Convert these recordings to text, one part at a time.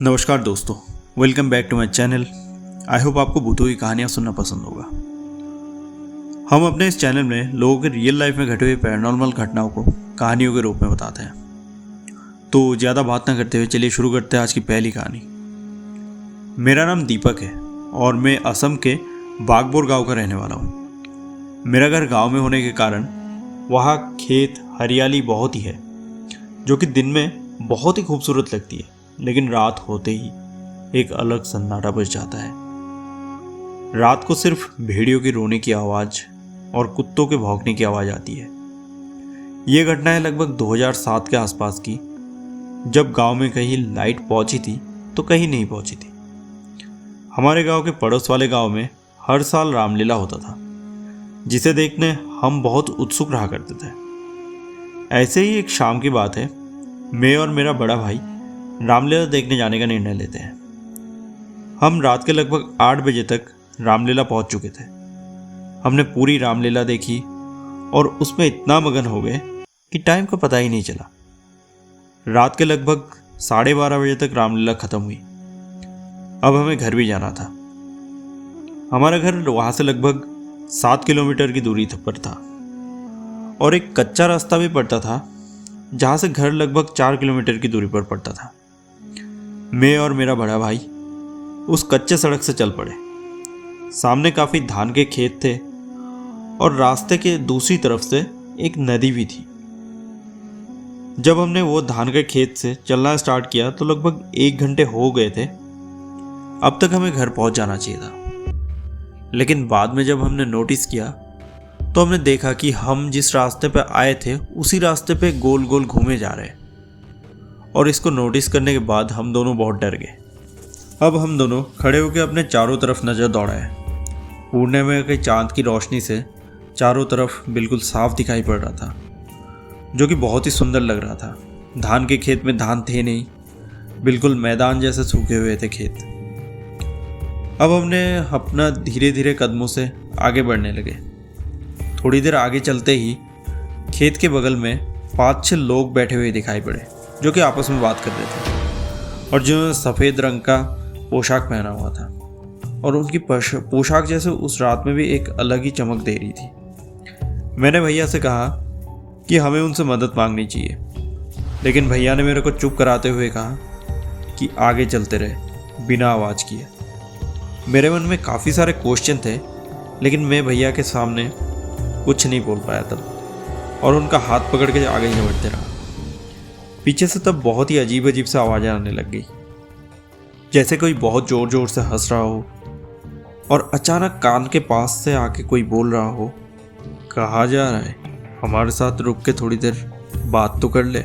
नमस्कार दोस्तों, welcome back to my channel. I hope आपको भूतों की कहानियाँ सुनना पसंद होगा। हम अपने इस चैनल में लोगों के रियल लाइफ में घटे हुए पैरानॉर्मल घटनाओं को कहानियों के रूप में बताते हैं। तो ज़्यादा बात ना करते हुए चलिए शुरू करते हैं आज की पहली कहानी। मेरा नाम दीपक है और मैं असम के बागबोर गाँव का रहने वाला हूँ। मेरा घर गाँव में होने के कारण वहाँ खेत हरियाली बहुत ही है, जो कि दिन में बहुत ही खूबसूरत लगती है, लेकिन रात होते ही एक अलग सन्नाटा बच जाता है। रात को सिर्फ भेड़ियों की रोने की आवाज़ और कुत्तों के भौंकने की आवाज़ आती है। ये घटना है लगभग 2007 के आसपास की, जब गांव में कहीं लाइट पहुंची थी तो कहीं नहीं पहुंची थी। हमारे गांव के पड़ोस वाले गांव में हर साल रामलीला होता था, जिसे देखने हम बहुत उत्सुक रहा करते थे। ऐसे ही एक शाम की बात है, मैं और मेरा बड़ा भाई रामलीला देखने जाने का निर्णय लेते हैं। हम रात के लगभग 8 बजे तक रामलीला पहुंच चुके थे। हमने पूरी रामलीला देखी और उसमें इतना मगन हो गए कि टाइम का पता ही नहीं चला। रात के लगभग 12:30 बजे तक रामलीला खत्म हुई। अब हमें घर भी जाना था। हमारा घर वहां से लगभग 7 किलोमीटर की दूरी पर था और एक कच्चा रास्ता भी पड़ता था, जहां से घर लगभग 4 किलोमीटर की दूरी पर पड़ता था। मैं और मेरा बड़ा भाई उस कच्चे सड़क से चल पड़े। सामने काफ़ी धान के खेत थे और रास्ते के दूसरी तरफ से एक नदी भी थी। जब हमने वो धान के खेत से चलना स्टार्ट किया तो लगभग 1 घंटे हो गए थे। अब तक हमें घर पहुंच जाना चाहिए था, लेकिन बाद में जब हमने नोटिस किया तो हमने देखा कि हम जिस रास्ते पर आए थे उसी रास्ते पे गोल गोल घूमे जा रहे हैं। और इसको नोटिस करने के बाद हम दोनों बहुत डर गए। अब हम दोनों खड़े होकर अपने चारों तरफ नज़र दौड़ाए। पूर्णिमा के चांद की रोशनी से चारों तरफ बिल्कुल साफ दिखाई पड़ रहा था, जो कि बहुत ही सुंदर लग रहा था। धान के खेत में धान थे नहीं, बिल्कुल मैदान जैसे सूखे हुए थे खेत। अब हमने अपना धीरे धीरे कदमों से आगे बढ़ने लगे। थोड़ी देर आगे चलते ही खेत के बगल में 5-6 लोग बैठे हुए दिखाई पड़े, जो कि आपस में बात कर रहे थे और जिन्होंने सफ़ेद रंग का पोशाक पहना हुआ था और उनकी पोशाक जैसे उस रात में भी एक अलग ही चमक दे रही थी। मैंने भैया से कहा कि हमें उनसे मदद मांगनी चाहिए, लेकिन भैया ने मेरे को चुप कराते हुए कहा कि आगे चलते रहे बिना आवाज़ किए। मेरे मन में काफ़ी सारे क्वेश्चन थे, लेकिन मैं भैया के सामने कुछ नहीं बोल पाया तब, और उनका हाथ पकड़ के आगे ही बढ़ते रहा। पीछे से तब बहुत ही अजीब अजीब से आवाज़ें आने लग गई, जैसे कोई बहुत ज़ोर ज़ोर से हंस रहा हो और अचानक कान के पास से आके कोई बोल रहा हो, कहाँ जा रहा है, हमारे साथ रुक के थोड़ी देर बात तो कर ले।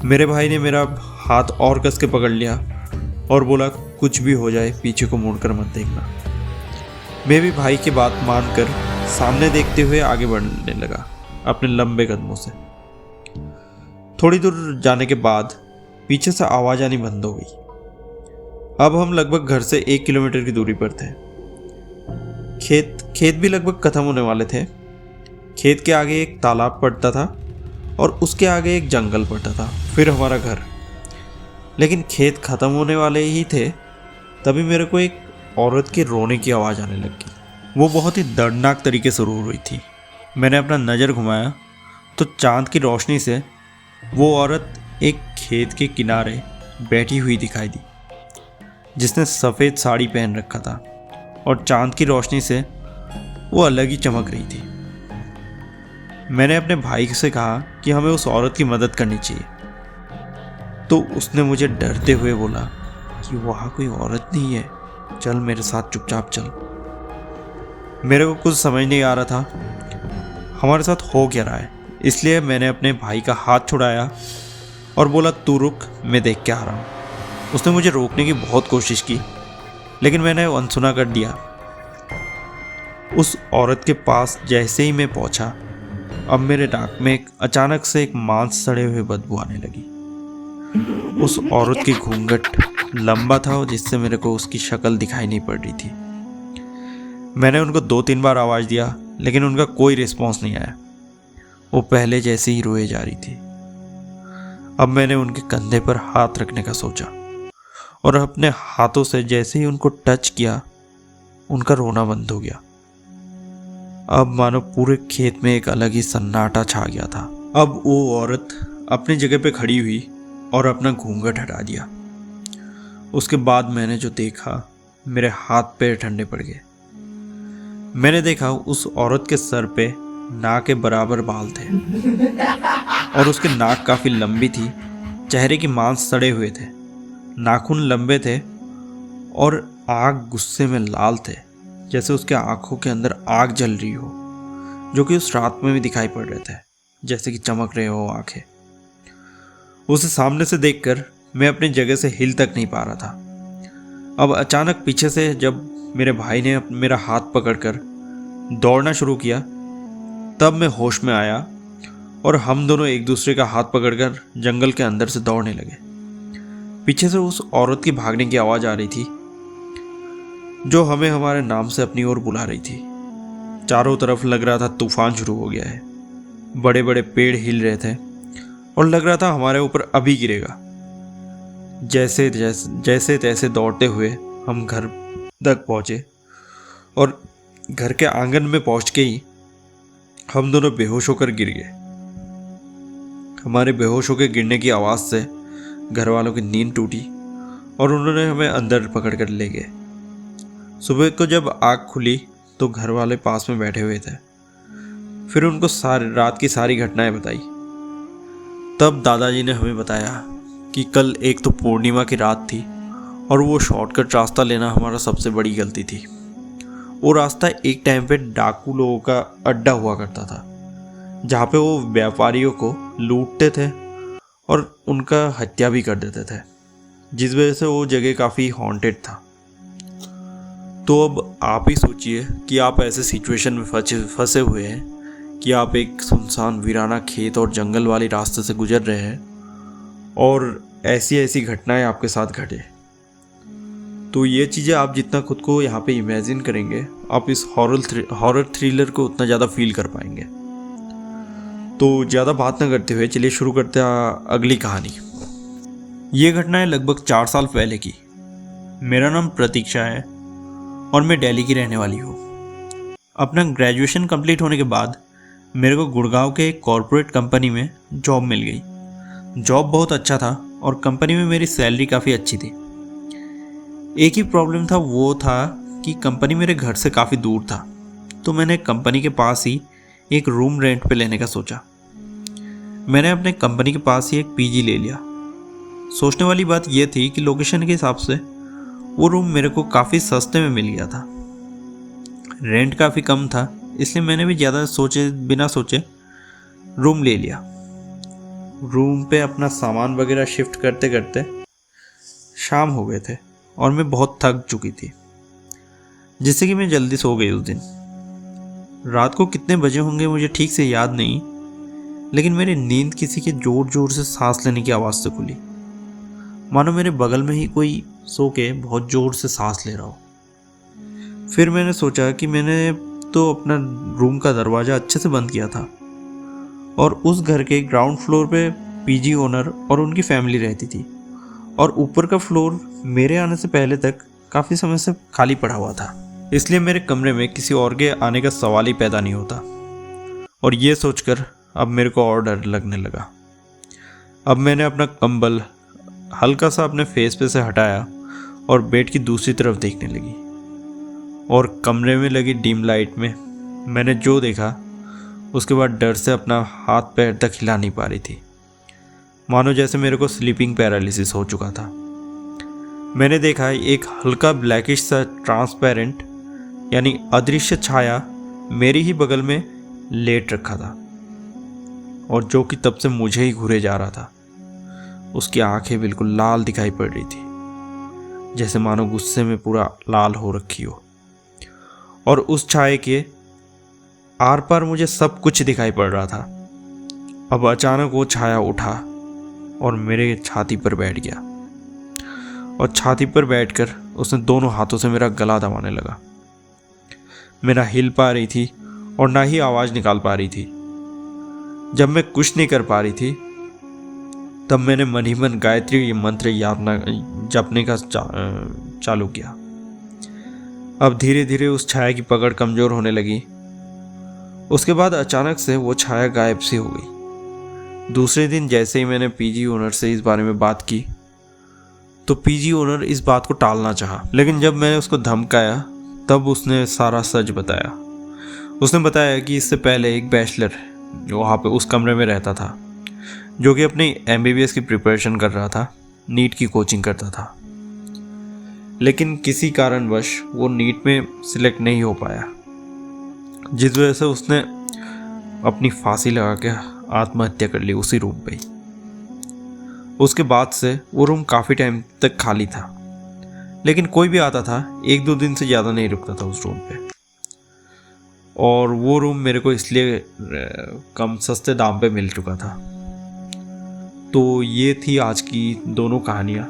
मेरे भाई ने मेरा हाथ और कस के पकड़ लिया और बोला, कुछ भी हो जाए पीछे को मुड़कर मत देखना। मैं भी भाई की बात मानकर सामने देखते हुए आगे बढ़ने लगा अपने लंबे कदमों से। थोड़ी दूर जाने के बाद पीछे से आवाज़ आनी बंद हो गई। अब हम लगभग घर से 1 किलोमीटर की दूरी पर थे। खेत भी लगभग खत्म होने वाले थे। खेत के आगे एक तालाब पड़ता था और उसके आगे एक जंगल पड़ता था, फिर हमारा घर। लेकिन खेत खत्म होने वाले ही थे, तभी मेरे को एक औरत के रोने की आवाज़ आने लगी। वो बहुत ही दर्दनाक तरीके से रो रही थी। मैंने अपना नज़र घुमाया तो चांद की रोशनी से वो औरत एक खेत के किनारे बैठी हुई दिखाई दी, जिसने सफ़ेद साड़ी पहन रखा था और चांद की रोशनी से वो अलग ही चमक रही थी। मैंने अपने भाई से कहा कि हमें उस औरत की मदद करनी चाहिए, तो उसने मुझे डरते हुए बोला कि वहाँ कोई औरत नहीं है, चल मेरे साथ चुपचाप चल। मेरे को कुछ समझ नहीं आ रहा था हमारे साथ हो क्या रहा है, इसलिए मैंने अपने भाई का हाथ छुड़ाया और बोला, तू रुक, मैं देख के आ रहा हूँ। उसने मुझे रोकने की बहुत कोशिश की, लेकिन मैंने अनसुना कर दिया। उस औरत के पास जैसे ही मैं पहुँचा, अब मेरे नाक में अचानक से एक मांस सड़े हुए बदबू आने लगी। उस औरत की घूंघट लंबा था, जिससे मेरे को उसकी शक्ल दिखाई नहीं पड़ रही थी। मैंने उनको 2-3 बार आवाज़ दिया, लेकिन उनका कोई रिस्पॉन्स नहीं आया। वो पहले जैसे ही रोए जा रही थी। अब मैंने उनके कंधे पर हाथ रखने का सोचा और अपने हाथों से जैसे ही उनको टच किया, उनका रोना बंद हो गया। अब मानो पूरे खेत में एक अलग ही सन्नाटा छा गया था। अब वो औरत अपनी जगह पे खड़ी हुई और अपना घूंघट हटा दिया। उसके बाद मैंने जो देखा, मेरे हाथ पैर ठंडे पड़ गए। मैंने देखा उस औरत के सर पे नाक के बराबर बाल थे और उसकी नाक काफ़ी लंबी थी। चेहरे की मांस सड़े हुए थे, नाखून लंबे थे और आग गुस्से में लाल थे, जैसे उसके आंखों के अंदर आग जल रही हो, जो कि उस रात में भी दिखाई पड़ रहे थे, जैसे कि चमक रहे हो आंखें। उसे सामने से देखकर मैं अपनी जगह से हिल तक नहीं पा रहा था। अब अचानक पीछे से जब मेरे भाई ने मेरा हाथ पकड़कर दौड़ना शुरू किया, तब मैं होश में आया और हम दोनों एक दूसरे का हाथ पकड़कर जंगल के अंदर से दौड़ने लगे। पीछे से उस औरत की भागने की आवाज़ आ रही थी, जो हमें हमारे नाम से अपनी ओर बुला रही थी। चारों तरफ लग रहा था तूफान शुरू हो गया है। बड़े बड़े पेड़ हिल रहे थे और लग रहा था हमारे ऊपर अभी गिरेगा। जैसे तैसे दौड़ते हुए हम घर तक पहुंचे और घर के आंगन में पहुंच के ही हम दोनों बेहोश होकर गिर गए। हमारे बेहोश होकर गिरने की आवाज़ से घर वालों की नींद टूटी और उन्होंने हमें अंदर पकड़ कर ले गए। सुबह को जब आँख खुली तो घर वाले पास में बैठे हुए थे। फिर उनको रात की सारी घटनाएं बताई। तब दादाजी ने हमें बताया कि कल एक तो पूर्णिमा की रात थी और वो शॉर्टकट रास्ता लेना हमारा सबसे बड़ी गलती थी। वो रास्ता एक टाइम पे डाकू लोगों का अड्डा हुआ करता था, जहाँ पे वो व्यापारियों को लूटते थे और उनका हत्या भी कर देते थे, जिस वजह से वो जगह काफ़ी हॉन्टेड था। तो अब आप ही सोचिए कि आप ऐसे सिचुएशन में फंसे हुए हैं कि आप एक सुनसान वीराना खेत और जंगल वाले रास्ते से गुजर रहे हैं और ऐसी ऐसी घटनाएं आपके साथ घटे। तो ये चीज़ें आप जितना खुद को यहाँ पे इमेजिन करेंगे, आप इस हॉरर थ्रिलर को उतना ज़्यादा फील कर पाएंगे। तो ज़्यादा बात ना करते हुए चलिए शुरू करते हैं अगली कहानी। ये घटना है लगभग 4 साल पहले की। मेरा नाम प्रतीक्षा है और मैं दिल्ली की रहने वाली हूँ। अपना ग्रेजुएशन कंप्लीट होने के बाद मेरे को गुड़गांव के एक कॉरपोरेट कंपनी में जॉब मिल गई। जॉब बहुत अच्छा था और कंपनी में मेरी सैलरी काफ़ी अच्छी थी। एक ही प्रॉब्लम था, वो था कि कंपनी मेरे घर से काफ़ी दूर था। तो मैंने कंपनी के पास ही एक रूम रेंट पे लेने का सोचा। मैंने अपने कंपनी के पास ही एक पीजी ले लिया। सोचने वाली बात यह थी कि लोकेशन के हिसाब से वो रूम मेरे को काफ़ी सस्ते में मिल गया था। रेंट काफ़ी कम था, इसलिए मैंने भी ज़्यादा बिना सोचे रूम ले लिया। रूम पे अपना सामान वगैरह शिफ्ट करते करते शाम हो गए थे और मैं बहुत थक चुकी थी, जिससे कि मैं जल्दी सो गई उस दिन। रात को कितने बजे होंगे मुझे ठीक से याद नहीं, लेकिन मेरी नींद किसी के ज़ोर ज़ोर से सांस लेने की आवाज़ से खुली, मानो मेरे बगल में ही कोई सो के बहुत ज़ोर से सांस ले रहा हो। फिर मैंने सोचा कि मैंने तो अपना रूम का दरवाज़ा अच्छे से बंद किया था और उस घर के ग्राउंड फ्लोर पे पीजी ओनर और उनकी फैमिली रहती थी और ऊपर का फ्लोर मेरे आने से पहले तक काफ़ी समय से खाली पड़ा हुआ था। इसलिए मेरे कमरे में किसी और के आने का सवाल ही पैदा नहीं होता। और ये सोचकर अब मेरे को और डर लगने लगा। अब मैंने अपना कंबल हल्का सा अपने फेस पे से हटाया और बेड की दूसरी तरफ देखने लगी और कमरे में लगी डिम लाइट में मैंने जो देखा, उसके बाद डर से अपना हाथ पैर तक हिला नहीं पा रही थी, मानो जैसे मेरे को स्लीपिंग पैरालिसिस हो चुका था। मैंने देखा एक हल्का ब्लैकिश सा ट्रांसपेरेंट यानी अदृश्य छाया मेरी ही बगल में लेट रखा था और जो कि तब से मुझे ही घूरे जा रहा था। उसकी आंखें बिल्कुल लाल दिखाई पड़ रही थी, जैसे मानो गुस्से में पूरा लाल हो रखी हो। और उस छाये के आर पार मुझे सब कुछ दिखाई पड़ रहा था। अब अचानक वो छाया उठा और मेरे छाती पर बैठ गया और छाती पर बैठकर उसने दोनों हाथों से मेरा गला दबाने लगा। मैं ना हिल पा रही थी और ना ही आवाज़ निकाल पा रही थी। जब मैं कुछ नहीं कर पा रही थी तब मैंने मन ही मन गायत्री मंत्र जपने का चालू किया। अब धीरे धीरे उस छाया की पकड़ कमजोर होने लगी। उसके बाद अचानक से वो छाया गायब सी हो गई। दूसरे दिन जैसे ही मैंने पीजी ओनर से इस बारे में बात की तो पीजी ओनर इस बात को टालना चाहा, लेकिन जब मैंने उसको धमकाया तब उसने सारा सच बताया। उसने बताया कि इससे पहले एक बैचलर वहाँ पे उस कमरे में रहता था, जो कि अपनी MBBS की प्रिपरेशन कर रहा था, नीट की कोचिंग करता था, लेकिन किसी कारणवश वो नीट में सिलेक्ट नहीं हो पाया, जिस वजह से उसने अपनी फांसी लगा के आत्महत्या कर ली उसी रूम पे ही। उसके बाद से वो रूम काफ़ी टाइम तक खाली था, लेकिन कोई भी आता था 1-2 दिन से ज़्यादा नहीं रुकता था उस रूम पे। और वो रूम मेरे को इसलिए कम सस्ते दाम पे मिल चुका था। तो ये थी आज की दोनों कहानियाँ।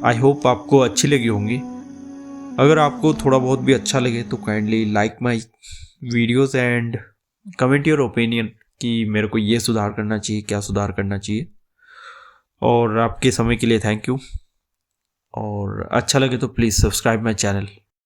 आई होप आपको अच्छी लगी होंगी। अगर आपको थोड़ा बहुत भी अच्छा लगे तो kindly like my videos and comment your opinion कि मेरे को ये सुधार करना चाहिए, क्या सुधार करना चाहिए। और आपके समय के लिए थैंक यू। और अच्छा लगे तो प्लीज़ सब्सक्राइब माई चैनल।